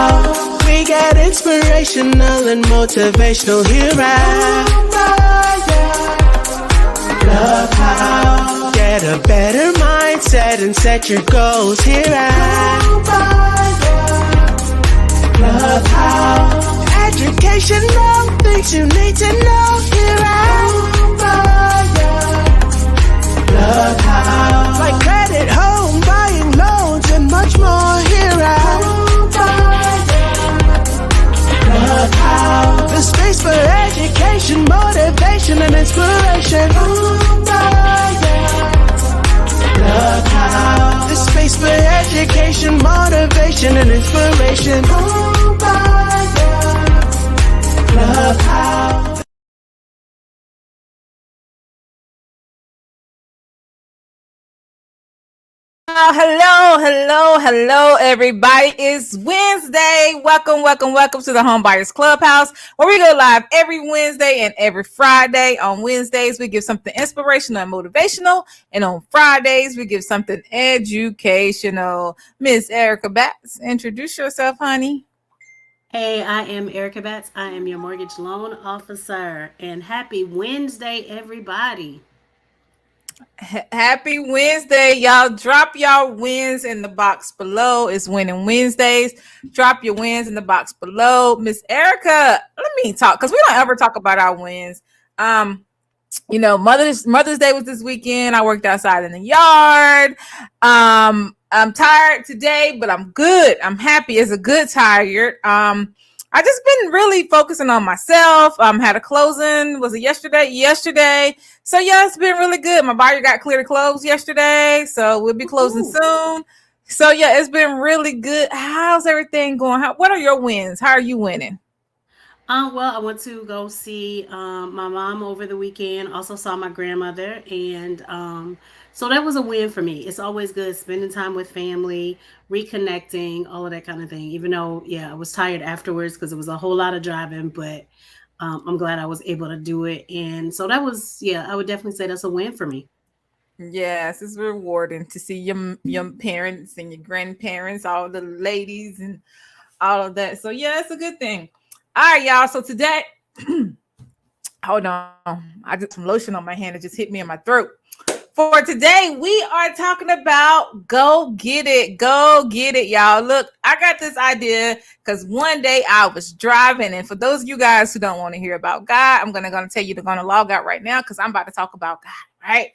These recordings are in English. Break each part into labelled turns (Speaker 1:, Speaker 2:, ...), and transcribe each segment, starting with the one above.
Speaker 1: how we get inspirational and motivational here at Love How. Get a better mindset and set your goals here at Love How. Educational things you need to know here at Love How. Like credit, home, buying loans, and much more here at Love How. The space for education, motivation, and inspiration. Love How. The space for education, motivation, and inspiration. Love How.
Speaker 2: Hello, everybody. It's Wednesday. Welcome to the Homebuyers Clubhouse, where we go live every Wednesday and every Friday. On Wednesdays, we give something inspirational and motivational, and on Fridays, we give something educational. Miss Erica Batts, introduce yourself, honey.
Speaker 3: Hey, I am Erica Batts. I am your mortgage loan officer, and happy Wednesday, everybody.
Speaker 2: Happy Wednesday, y'all. Drop y'all wins in the box below. It's Winning Wednesdays. Drop your wins in the box below. Miss Erica, let me talk, because we don't ever talk about our wins. Mother's Day was this weekend. I worked outside in the yard. I'm tired today, but I'm good. I'm happy. It's a good tired. I just been really focusing on myself. Had a closing. Was it yesterday? Yesterday. So yeah, it's been really good. My buyer got clear to close yesterday, so we'll be closing soon. So yeah, it's been really good. How's everything going? What are your wins? How are you winning?
Speaker 3: Well, I went to go see my mom over the weekend. Also saw my grandmother, and so that was a win for me. It's always good spending time with family, reconnecting, all of that kind of thing. Even though, yeah, I was tired afterwards because it was a whole lot of driving, but I'm glad I was able to do it. And so that was, yeah, I would definitely say that's a win for me.
Speaker 2: Yes, it's rewarding to see your parents and your grandparents, all the ladies and all of that. So yeah, it's a good thing. All right, y'all. So today, hold on. I just some lotion on my hand. It just hit me in my throat. For today, we are talking about go get it. Go get it, y'all. Look, I got this idea because one day I was driving. And for those of you guys who don't want to hear about God, I'm gonna tell you to go to log out right now because I'm about to talk about God, right?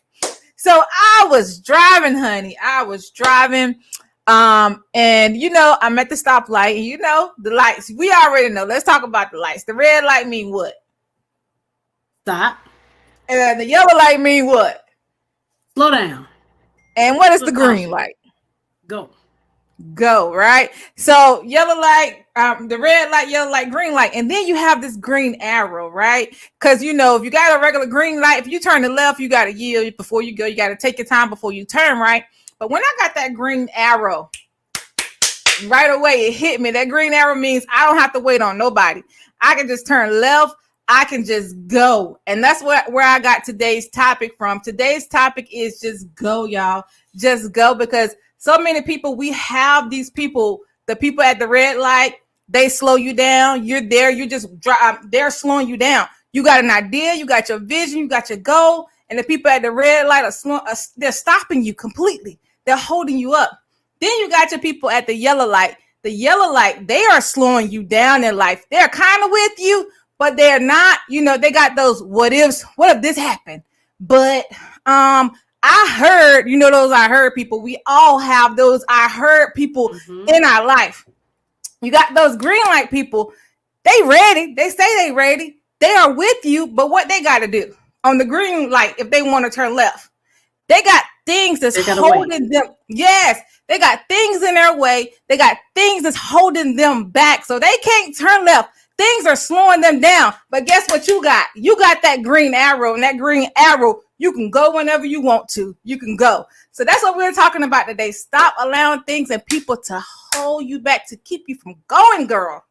Speaker 2: So I was driving, honey. I was driving. And I'm at the stoplight, and the lights. We already know. Let's talk about the lights. The red light mean what?
Speaker 3: Stop.
Speaker 2: And the yellow light mean what?
Speaker 3: Slow down.
Speaker 2: And what is the green light? Go, right? So yellow light, the red light, yellow light, green light. And then you have this green arrow, right? Because, if you got a regular green light, if you turn to left, you got to yield before you go. You got to take your time before you turn, right? But when I got that green arrow, right away, it hit me. That green arrow means I don't have to wait on nobody. I can just turn left. I can just go. And that's where I got today's topic from. Today's topic is just go, y'all. Just go, because so many people, we have these people, the people at the red light, they slow you down. You're there. You just drive. They're slowing you down. You got an idea. You got your vision. You got your goal. And the people at the red light they're stopping you completely. They're holding you up. Then you got your people at the yellow light. The yellow light, they are slowing you down in life. They're kind of with you, but they're not, they got those what ifs. What if this happened? But I heard, those I heard people. We all have those I heard people in our life. You got those green light people. They ready. They say they ready. They are with you, but what they got to do on the green light, if they want to turn left, they got things that's holding them. Yes, they got things in their way. They got things that's holding them back. So they can't turn left. Things are slowing them down. But guess what you got? You got that green arrow, and that green arrow, you can go whenever you want to. You can go. So that's what we're talking about today. Stop allowing things and people to hold you back, to keep you from going, girl.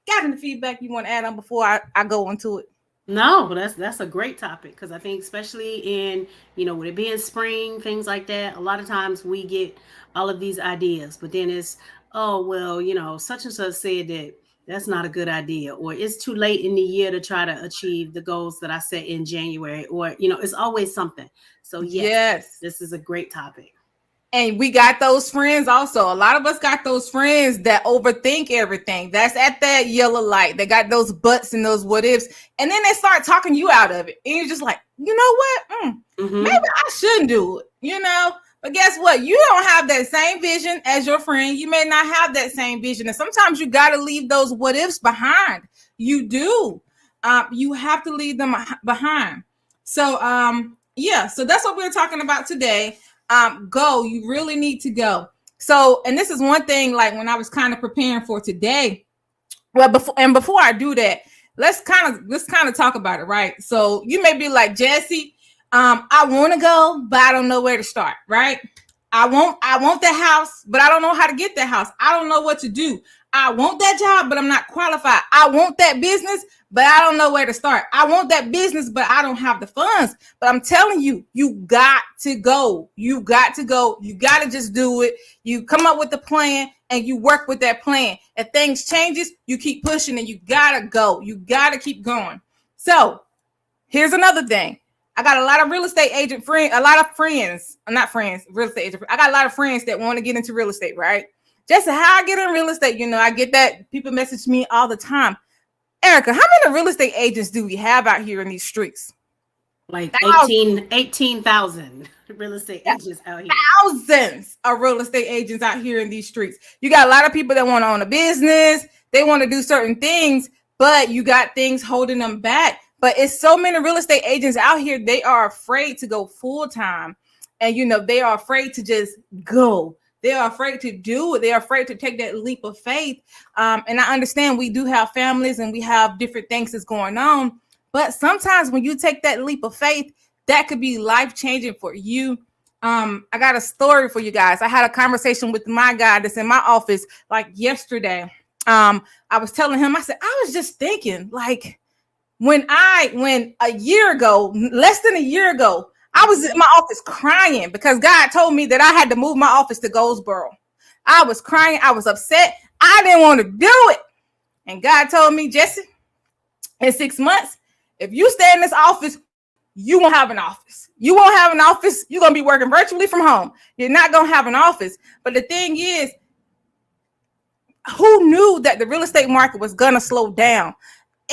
Speaker 2: Got any feedback you want to add on before I go into it?
Speaker 3: No, but that's a great topic, because I think especially in, with it being spring, things like that, a lot of times we get all of these ideas, but then it's oh, well, such and such said that that's not a good idea, or it's too late in the year to try to achieve the goals that I set in January, or, it's always something. So, yes,
Speaker 2: Yes.
Speaker 3: this is a great topic.
Speaker 2: And we got those friends also. A lot of us got those friends that overthink everything. That's at that yellow light. They got those buts and those what ifs. And then they start talking you out of it. And you're just like, you know what?
Speaker 3: Mm-hmm.
Speaker 2: Maybe I shouldn't do it, But guess what? You don't have that same vision as your friend. You may not have that same vision. And sometimes you got to leave those what ifs behind. You do. You have to leave them behind. So, so that's what we're talking about today. Go. You really need to go. So, and this is one thing, like when I was kind of preparing for today. Well, before I do that, let's kind of talk about it, right? So you may be like, Jesse, I want to go, but I don't know where to start, right? I want that house, but I don't know how to get that house. I don't know what to do. I want that job, but I'm not qualified. I want that business, but I don't know where to start. I want that business, but I don't have the funds. But I'm telling you, you got to go. You got to go. You got to just do it. You come up with a plan and you work with that plan. If things changes, you keep pushing and you got to go. You got to keep going. So here's another thing. I got a lot of real estate agent friends, real estate agent. I got a lot of friends that want to get into real estate, right? Just how I get in real estate, I get that people message me all the time. Erica, how many real estate agents do we have out here in these streets?
Speaker 3: Like 18,000 real estate agents out here.
Speaker 2: Thousands of real estate agents out here in these streets. You got a lot of people that want to own a business. They want to do certain things, but you got things holding them back. But it's so many real estate agents out here. They are afraid to go full time. And, they are afraid to just go. They are afraid to do it. They are afraid to take that leap of faith. And I understand we do have families and we have different things that's going on. But sometimes when you take that leap of faith, that could be life-changing for you. I got a story for you guys. I had a conversation with my guy that's in my office like yesterday. I was telling him, I said, I was just thinking, like, when a year ago, less than a year ago, I was in my office crying because God told me that I had to move my office to Goldsboro. I was crying. I was upset. I didn't want to do it. And God told me, Jesse, in 6 months, if you stay in this office, you won't have an office. You won't have an office. You're going to be working virtually from home. You're not going to have an office. But the thing is, who knew that the real estate market was going to slow down?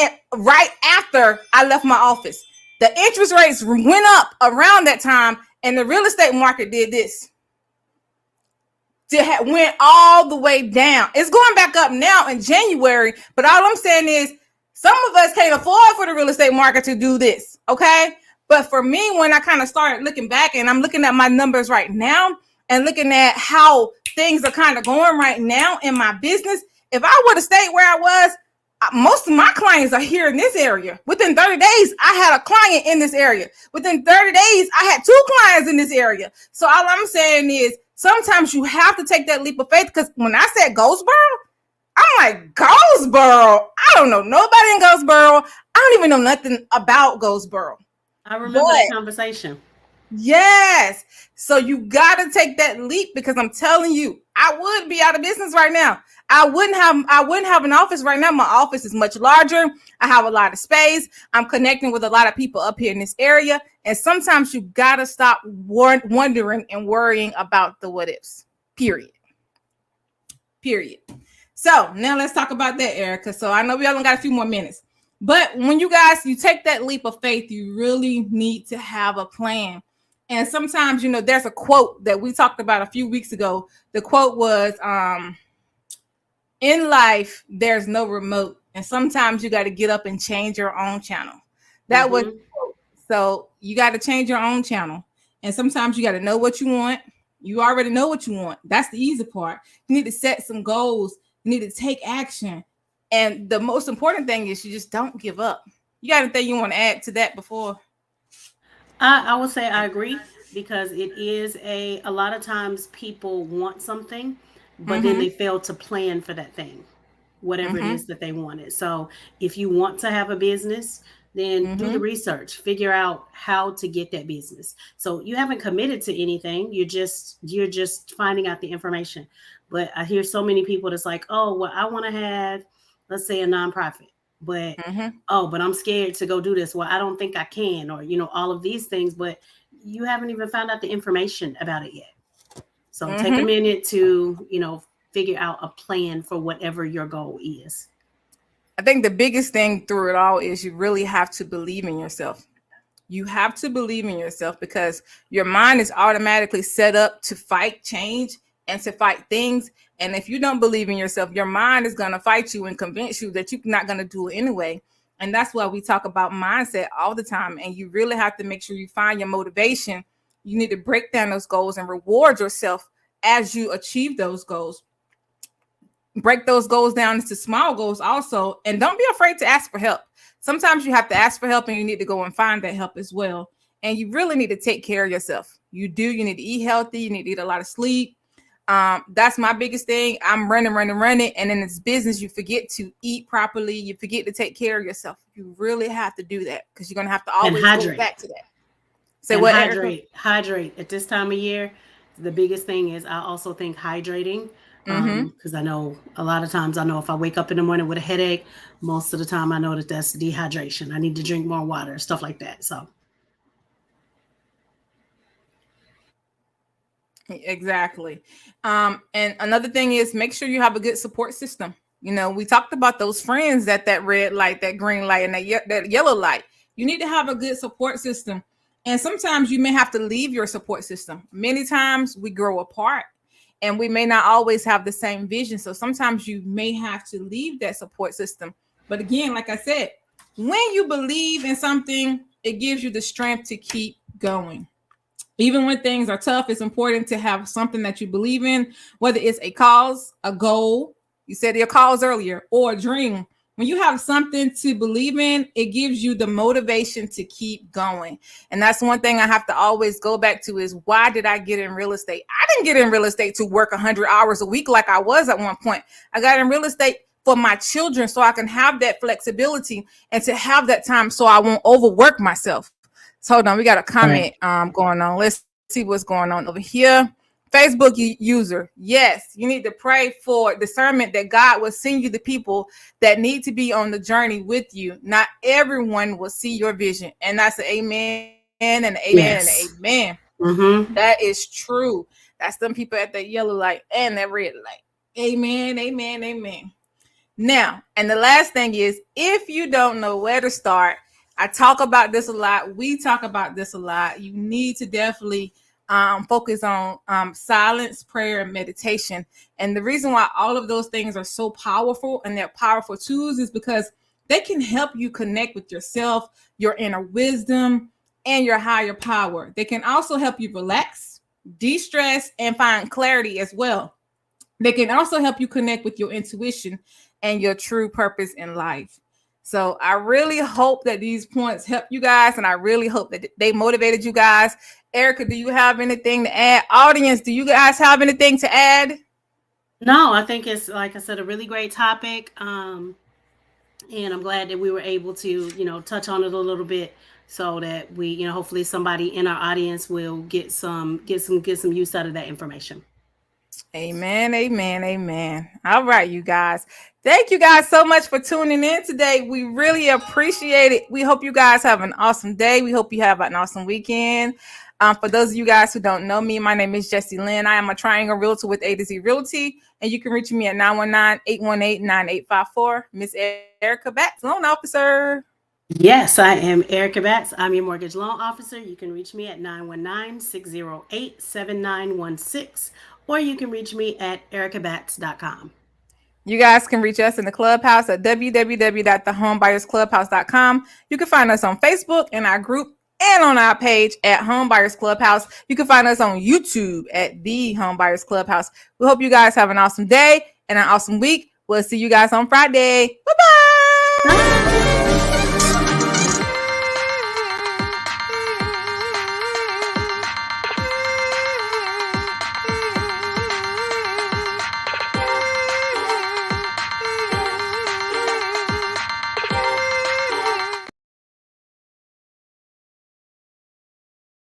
Speaker 2: And right after I left my office, the interest rates went up around that time, and the real estate market did this. It went all the way down. It's going back up now in January, but all I'm saying is some of us can't afford for the real estate market to do this, okay? But for me, when I kind of started looking back and I'm looking at my numbers right now and looking at how things are kind of going right now in my business, if I would have stayed where I was, most of my clients are here in this area. Within 30 days, I had a client in this area. Within 30 days, I had 2 clients in this area. So all I'm saying is sometimes you have to take that leap of faith, because when I said Goldsboro, I'm like, Goldsboro? I don't know nobody in Goldsboro. I don't even know nothing about Goldsboro.
Speaker 3: I remember that conversation.
Speaker 2: Yes. So you got to take that leap, because I'm telling you, I would be out of business right now. I wouldn't have an office right now. My office is much larger. I have a lot of space. I'm connecting with a lot of people up here in this area. And sometimes you got to stop wondering and worrying about the what ifs. Period. So now let's talk about that, Erica. So I know we only got a few more minutes. But when you take that leap of faith, you really need to have a plan. And sometimes, there's a quote that we talked about a few weeks ago. The quote was, in life, there's no remote. And sometimes you got to get up and change your own channel. That was, so you got to change your own channel. And sometimes you got to know what you want. You already know what you want. That's the easy part. You need to set some goals. You need to take action. And the most important thing is you just don't give up. You got anything you want to add to that before?
Speaker 3: I would say I agree, because it is a lot of times people want something, but then they fail to plan for that thing, whatever it is that they wanted. So if you want to have a business, then do the research, figure out how to get that business. So you haven't committed to anything. You're just finding out the information. But I hear so many people that's like, oh, well, I want to have, let's say, a nonprofit, but but I'm scared to go do this. Well, I don't think I can, or all of these things, but you haven't even found out the information about it yet. So take a minute to, figure out a plan for whatever your goal is.
Speaker 2: I think the biggest thing through it all is you really have to believe in yourself. You have to believe in yourself, because your mind is automatically set up to fight change and to fight things. And if you don't believe in yourself, your mind is going to fight you and convince you that you're not going to do it anyway. And that's why we talk about mindset all the time. And you really have to make sure you find your motivation. You need to break down those goals and reward yourself as you achieve those goals. Break those goals down into small goals also. And don't be afraid to ask for help. Sometimes you have to ask for help, and you need to go and find that help as well. And you really need to take care of yourself. You need to eat healthy. You need to eat a lot of sleep. That's my biggest thing. I'm running. And in this business, you forget to eat properly. You forget to take care of yourself. You really have to do that, because you're going to have to always go back to that.
Speaker 3: Say what? Hydrate. At this time of year, the biggest thing is, I also think hydrating. Because I know a lot of times, if I wake up in the morning with a headache, most of the time I know that's dehydration. I need to drink more water, stuff like that. So.
Speaker 2: Exactly. And another thing is, make sure you have a good support system. We talked about those friends that red light, that green light, and that yellow light. You need to have a good support system. And sometimes you may have to leave your support system. Many times we grow apart, and we may not always have the same vision. So sometimes you may have to leave that support system. But again, like I said, when you believe in something, it gives you the strength to keep going. Even when things are tough, it's important to have something that you believe in, whether it's a cause, a goal, you said your cause earlier, or a dream. When you have something to believe in, it gives you the motivation to keep going. And that's one thing I have to always go back to is, why did I get in real estate? I didn't get in real estate to work 100 hours a week like I was at one point. I got in real estate for my children, so I can have that flexibility and to have that time so I won't overwork myself. So hold on, we got a comment going on. Let's see what's going on over here. Facebook user, yes, you need to pray for discernment that God will send you the people that need to be on the journey with you. Not everyone will see your vision. And that's an amen and an amen and an amen. That is true. That's them people at that yellow light and that red light. Amen, amen, amen. Now, and the last thing is, if you don't know where to start, I talk about this a lot. We talk about this a lot. You need to definitely focus on silence, prayer, and meditation. And the reason why all of those things are so powerful and they're powerful tools is because they can help you connect with yourself, your inner wisdom, and your higher power. They can also help you relax, de-stress, and find clarity as well. They can also help you connect with your intuition and your true purpose in life. So I really hope that these points help you guys, and I really hope that they motivated you guys. Erica, do you have anything to add? Audience, do you guys have anything to add?
Speaker 3: No, I think it's, like I said, a really great topic. And I'm glad that we were able to, touch on it a little bit so that we, hopefully somebody in our audience will get some use out of that information.
Speaker 2: Amen, amen, amen. All right, you guys. Thank you guys so much for tuning in today. We really appreciate it. We hope you guys have an awesome day. We hope you have an awesome weekend. For those of you guys who don't know me, my name is Jessie Lynn. I am a Triangle Realtor with A to Z Realty, and you can reach me at 919-818-9854. Miss Erica Batts, loan officer.
Speaker 3: Yes, I am Erica Batts. I'm your mortgage loan officer. You can reach me at 919-608-7916, or you can reach me at ericabatts.com.
Speaker 2: You guys can reach us in the clubhouse at www.thehomebuyersclubhouse.com. You can find us on Facebook in our group and on our page at Home Buyers Clubhouse. You can find us on YouTube at The Home Buyers Clubhouse. We hope you guys have an awesome day and an awesome week. We'll see you guys on Friday. Bye-bye. Bye.